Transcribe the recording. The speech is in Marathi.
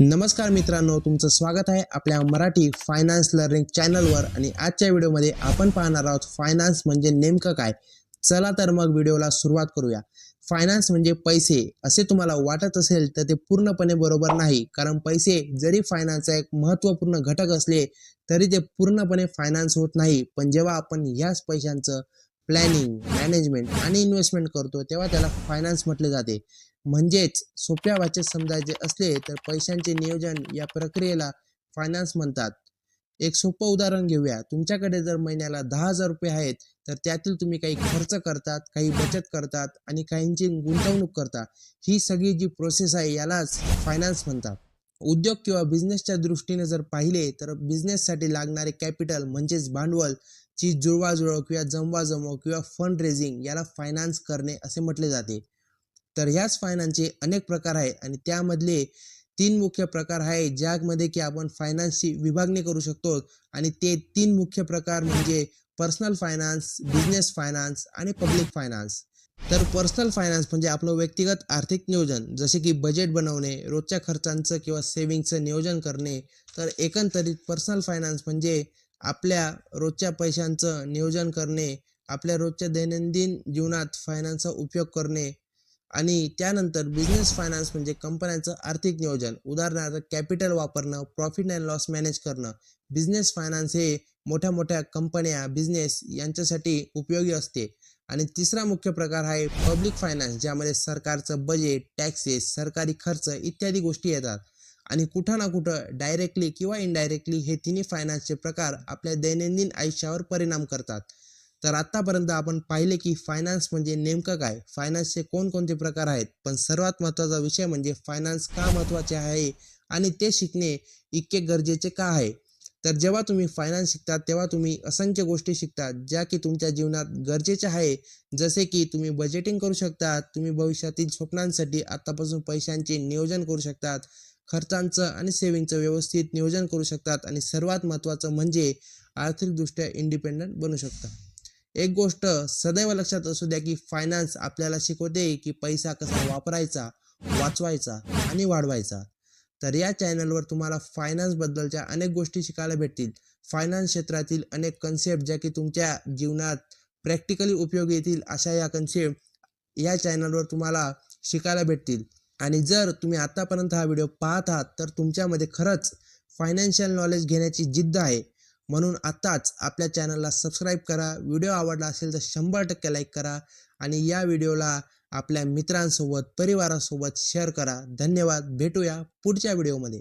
नमस्कार मित्रांनो, तुमचं स्वागत आहे आपल्या मराठी फायनान्स लर्निंग चॅनलवर. आणि आजच्या व्हिडिओमध्ये आपण पाहणार आहोत फायनान्स म्हणजे नेमकं काय. चला तर मग व्हिडिओला सुरुवात करूया. फायनान्स म्हणजे पैसे असे तुम्हाला वाटत असेल तर ते पूर्णपणे बरोबर नाही, कारण पैसे जरी फायनान्सचा एक महत्त्वपूर्ण घटक असले तरी ते पूर्णपणे फायनान्स होत नाही. पण जेव्हा आपण ह्याच पैशांचं प्लॅनिंग, मॅनेजमेंट आणि इन्व्हेस्टमेंट करतो तेव्हा त्याला फायनान्स म्हटले जाते. म्हणजेच सोप्या भाषेत समजायचे असले तर पैशांचे नियोजन या प्रक्रियेला फायनान्स म्हणतात. एक सोपं उदाहरण घेऊया. तुमच्याकडे जर महिन्याला ₹10,000 आहेत, तर त्यातील तुम्ही काही खर्च करतात, काही बचत करतात आणि काहींची गुंतवणूक करता. ही सगळी जी प्रोसेस आहे यालाच फायनान्स म्हणतात. उद्योग किंवा बिझनेसच्या दृष्टीने जर पाहिले तर बिझनेससाठी लागणारे कॅपिटल म्हणजेच भांडवल ची जुळवाजुळव किंवा जमवाजमव किंवा फंड रेझिंग याला फायनान्स करणे असे म्हटले जाते. तर ह्याच फायनान्सचे अनेक प्रकार आहेत आणि त्यामधले 3 मुख्य प्रकार आहेत ज्यामध्ये की आपण फायनान्सची विभागणी करू शकतो. आणि ते 3 मुख्य प्रकार म्हणजे पर्सनल फायनान्स, बिझनेस फायनान्स आणि पब्लिक फायनान्स. तर पर्सनल फायनान्स म्हणजे आपलं व्यक्तिगत आर्थिक नियोजन, जसे की बजेट बनवणे, रोजच्या खर्चांचं किंवा सेव्हिंगचं नियोजन करणे. तर एकंदरीत पर्सनल फायनान्स म्हणजे आपल्या रोजच्या पैशांचं नियोजन करणे, आपल्या रोजच्या दैनंदिन जीवनात फायनान्सचा उपयोग करणे. आणि त्यानंतर बिझनेस फायनान्स म्हणजे कंपन्यांचं आर्थिक नियोजन, उदाहरणार्थ कॅपिटल वापरणं, प्रॉफिट अँड लॉस मॅनेज करणं. बिझनेस फायनान्स हे मोठ्या मोठ्या कंपन्या, बिझनेस यांच्यासाठी उपयोगी असते. आणि तिसरा मुख्य प्रकार आहे पब्लिक फायनान्स, ज्यामध्ये सरकारचं बजेट, टॅक्सेस, सरकारी खर्च इत्यादी गोष्टी येतात. आणि कुठं ना कुठं डायरेक्टली किंवा इनडायरेक्टली हे तिन्ही फायनान्सचे प्रकार आपल्या दैनंदिन आयुष्यावर परिणाम करतात. तर आतापर्यंत आपण पाहिले की फायनान्स म्हणजे नेमकं काय, फायनान्सचे कोणकोणते प्रकार आहेत, पण सर्वात महत्त्वाचा विषय म्हणजे फायनान्स का महत्त्वाचे आहे आणि ते शिकणे इतके गरजेचे का आहे. तर जेव्हा तुम्ही फायनान्स शिकता तेव्हा तुम्ही असंख्य गोष्टी शिकता ज्या की तुमच्या जीवनात गरजेच्या आहे. जसे की तुम्ही बजेटिंग करू शकता, तुम्ही भविष्यातील स्वप्नांसाठी आतापासून पैशांचे नियोजन करू शकतात, खर्चांचं आणि सेव्हिंगचं व्यवस्थित नियोजन करू शकतात आणि सर्वात महत्त्वाचं म्हणजे आर्थिकदृष्ट्या इंडिपेंडंट बनू शकता. एक गोष्ट सदैव लक्षात असू द्या की फायनान्स आपल्याला शिकवते की पैसा कसा वापरायचा, वाचवायचा आणि वाढवायचा. तर या चॅनलवर तुम्हाला फायनान्स बद्दलच्या अनेक गोष्टी शिकायला भेटतील. फायनान्स क्षेत्रातील अनेक कन्सेप्ट ज्या की तुमच्या जीवनात प्रॅक्टिकली उपयोगी येतील, अशा या कन्सेप्ट या चॅनलवर तुम्हाला शिकायला भेटतील. आणि जर तुम्ही आतापर्यंत हा व्हिडिओ पाहत आहात तर तुमच्यामध्ये खरंच फायनान्शियल नॉलेज घेण्याची जिद्द आहे. म्हणून आत्ताच आपल्या चॅनलला सबस्क्राईब करा. व्हिडिओ आवडला असेल तर 100% लाईक करा आणि या व्हिडिओला आपल्या मित्रांसोबत, परिवारासोबत शेअर करा. धन्यवाद. भेटूया पुढच्या व्हिडिओमध्ये.